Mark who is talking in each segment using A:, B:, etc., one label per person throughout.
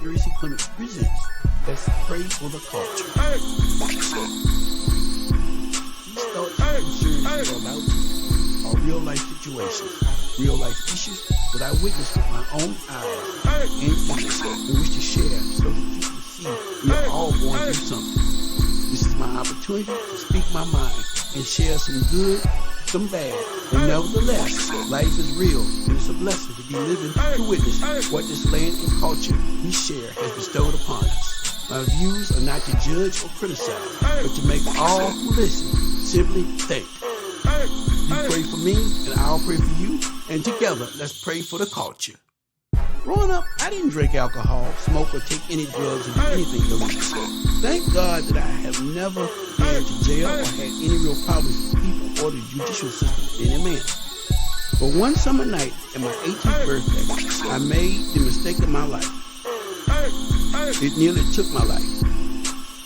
A: C.Clement presents Let's Pray for the Culture. These thoughts and concerns are about are real-life situations, real-life issues that I witnessed with my own eyes and ears and wish to share so that you can see we are all going through something. This is my opportunity to speak my mind and share some good, some bad, and nevertheless, life is real, and it's a blessing to be living to witness what this land and culture we share has bestowed upon us. My views are not to judge or criticize, but to make all who listen simply think. You pray for me, and I'll pray for you, and together, let's pray for the culture. Growing up, I didn't drink alcohol, smoke, or take any drugs or do anything illegal. Thank God that I have never been to jail or had any real problems with people or the judicial system in any manner. But one summer night, at my 18th birthday, I made the mistake of my life. It nearly took my life.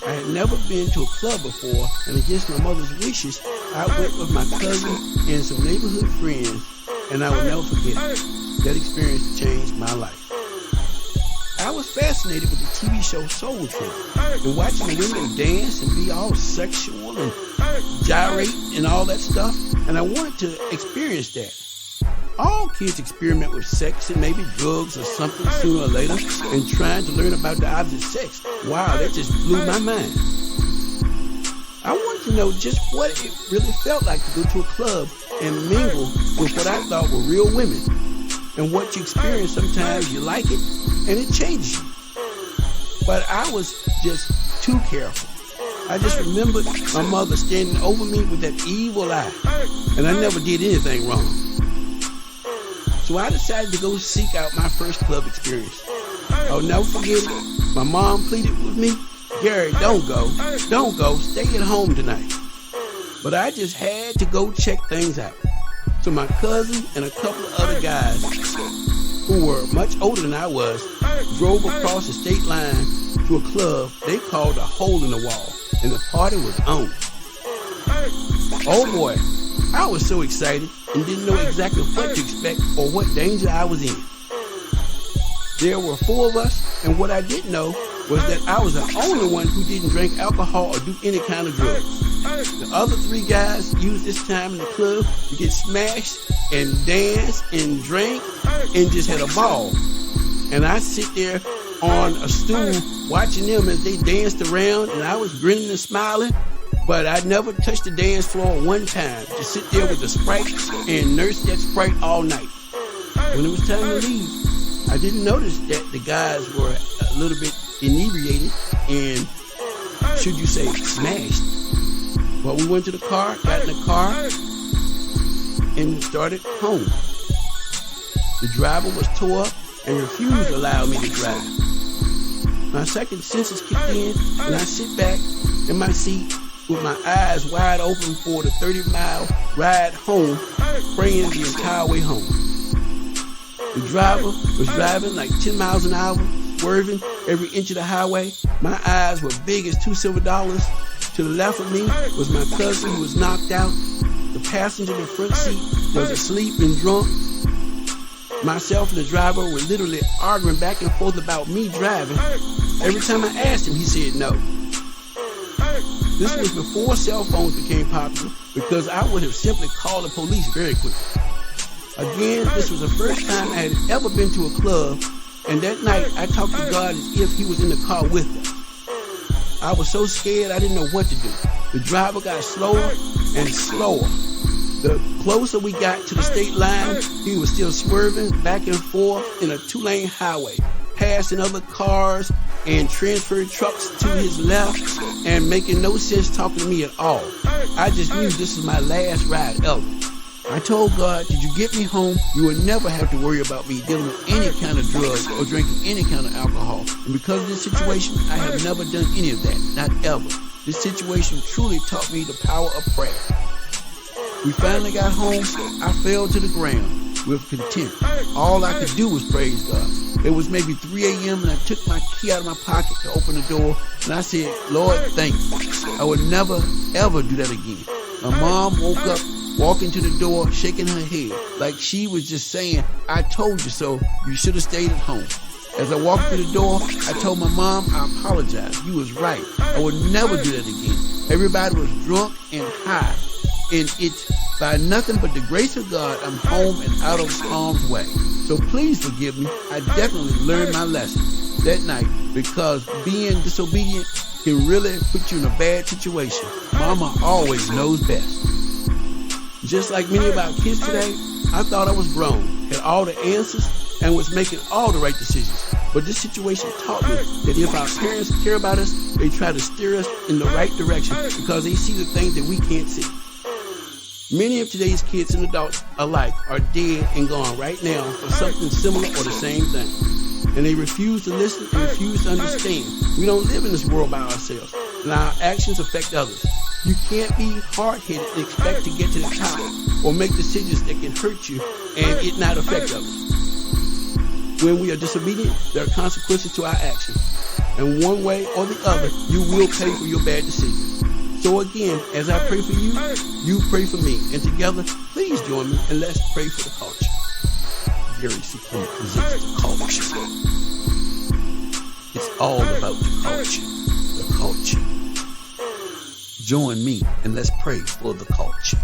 A: I had never been to a club before, and against my mother's wishes, I went with my cousin and some neighborhood friends, and I will never forget it. That experience changed my life. I was fascinated with the TV show Soul Train and watching the women dance and be all sexual and gyrate and all that stuff, and I wanted to experience that. All kids experiment with sex and maybe drugs or something sooner or later, and trying to learn about the opposite sex. Wow, that just blew my mind. I wanted to know just what it really felt like to go to a club and mingle with what I thought were real women. And what you experience, sometimes you like it, and it changes you. But I was just too careful. I just remembered my mother standing over me with that evil eye, and I never did anything wrong. So I decided to go seek out my first club experience. I'll never forget it. My mom pleaded with me, "Gary, don't go, stay at home tonight." But I just had to go check things out. So my cousin and a couple of other guys who were much older than I was drove across the state line to a club they called a hole in the wall, and the party was on. Oh boy, I was so excited and didn't know exactly what to expect or what danger I was in. There were 4 of us, and what I didn't know was that I was the only one who didn't drink alcohol or do any kind of drugs. The other 3 guys used this time in the club to get smashed and dance and drink and just had a ball. And I sit there on a stool watching them as they danced around, and I was grinning and smiling, but I never touched the dance floor one time. Just sit there with the Sprite and nurse that Sprite all night. When it was time to leave, I didn't notice that the guys were a little bit inebriated and, should you say, smashed. But we went to the car, got in the car, and started home. The driver was tore up and refused to allow me to drive. My second senses kicked in, and I sit back in my seat with my eyes wide open for the 30-mile ride home, praying the entire way home. The driver was driving like 10 miles an hour, swerving every inch of the highway. My eyes were big as $2 silver. To the left of me was my cousin who was knocked out. The passenger in the front seat was asleep and drunk. Myself and the driver were literally arguing back and forth about me driving. Every time I asked him, he said no. This was before cell phones became popular, because I would have simply called the police very quickly. Again, this was the first time I had ever been to a club, and that night I talked to God as if he was in the car with us. I was so scared I didn't know what to do. The driver got slower and slower. The closer we got to the state line, he was still swerving back and forth in a 2-lane highway, passing other cars and transferred trucks to his left, and making no sense talking to me at all. I just knew this was my last ride ever. I told God, did you get me home, you would never have to worry about me dealing with any kind of drugs or drinking any kind of alcohol. And because of this situation, I have never done any of that, not ever. This situation truly taught me the power of prayer. We finally got home. I fell to the ground with content. All I could do was praise God. It was maybe 3 a.m. and I took my key out of my pocket to open the door, and I said, "Lord, thank you. I would never, ever do that again." My mom woke up, walking to the door, shaking her head like she was just saying, "I told you so. You should have stayed at home." As I walked through the door, I told my mom, I apologize. You was right. I would never do that again. Everybody was drunk and high. And it's by nothing but the grace of God I'm home and out of harm's way. So please forgive me. I definitely learned my lesson that night, because being disobedient can really put you in a bad situation. Mama always knows best. Just like many of our kids today, I thought I was grown, had all the answers, and was making all the right decisions. But this situation taught me that if our parents care about us, they try to steer us in the right direction because they see the things that we can't see. Many of today's kids and adults alike are dead and gone right now for something similar or the same thing. And they refuse to listen and refuse to understand. We don't live in this world by ourselves, and our actions affect others. You can't be hard-headed and expect to get to the top or make decisions that can hurt you and it not affect others. When we are disobedient, there are consequences to our actions. And one way or the other, you will pay for your bad decisions. So again, as I pray for you, you pray for me. And together, please join me and let's pray for the culture. C.Clement presents the culture. It's all about the culture. The culture. Join me and let's pray for the culture.